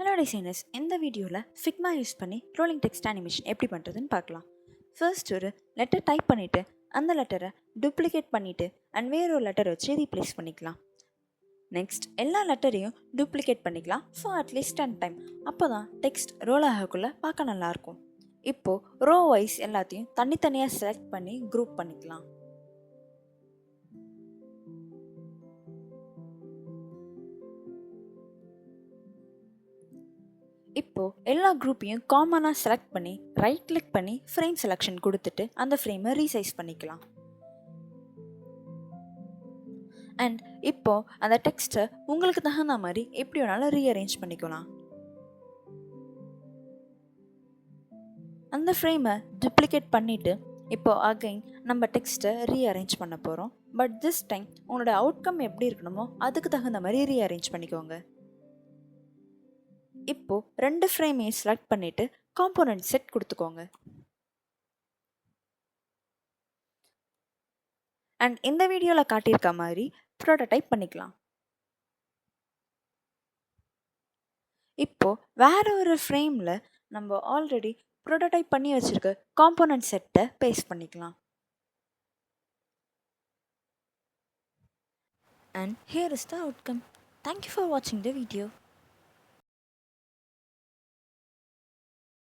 Hello designers, இந்த வீடியோவில் Figma use பண்ணி ரோலிங் டெக்ஸ்ட் அனிமேஷன் எப்படி பண்ணுறதுன்னு பார்க்கலாம். ஃபர்ஸ்ட் ஒரு லெட்டர் டைப் பண்ணிவிட்டு அந்த லெட்டரை டூப்ளிகேட் பண்ணிவிட்டு அண்ட் வேற ஒரு லெட்டரை வச்சு ரீப்ளேஸ் பண்ணிக்கலாம். நெக்ஸ்ட் எல்லா லெட்டரையும் டூப்ளிகேட் பண்ணிக்கலாம் ஃபார் அட்லீஸ்ட் 10 டைம். அப்போ தான் டெக்ஸ்ட் ரோல் ஆகக்குள்ளே பார்க்க நல்லாயிருக்கும். இப்போது ரோ வைஸ் எல்லாத்தையும் தனித்தனியாக செலக்ட் பண்ணி குரூப் பண்ணிக்கலாம். இப்போது எல்லா குரூப்பையும் காமனாக செலக்ட் பண்ணி ரைட் கிளிக் பண்ணி ஃப்ரேம் செலெக்ஷன் கொடுத்துட்டு அந்த ஃப்ரேமை ரீசைஸ் பண்ணிக்கலாம். அண்ட் இப்போது அந்த டெக்ஸ்ட்டை உங்களுக்கு தகுந்த மாதிரி எப்படி வேணாலும் ரீஅரேஞ்ச் பண்ணிக்கலாம். அந்த ஃப்ரேமை டூப்ளிகேட் பண்ணிவிட்டு இப்போ அகைன் நம்ம டெக்ஸ்ட்டை ரீஅரேஞ்ச் பண்ண போகிறோம். பட் திஸ் டைம் உங்களோட அவுட்கம் எப்படி இருக்கணுமோ அதுக்கு தகுந்த மாதிரி ரீஅரேஞ்ச் பண்ணிக்கோங்க. இப்போது 2 ஃப்ரேமையும் செலக்ட் பண்ணிவிட்டு காம்போனன்ட் செட் கொடுத்துக்கோங்க. அண்ட் இந்த வீடியோவில் காட்டியிருக்க மாதிரி ப்ரோட்டோடைப் பண்ணிக்கலாம். இப்போது வேற ஒரு ஃப்ரேமில் நம்ம ஆல்ரெடி ப்ரோட்டோடைப் பண்ணி வச்சுருக்க காம்போனன்ட் செட்டை பேஸ்ட் பண்ணிக்கலாம். And here is the outcome. Thank you for வாட்சிங் த வீடியோ.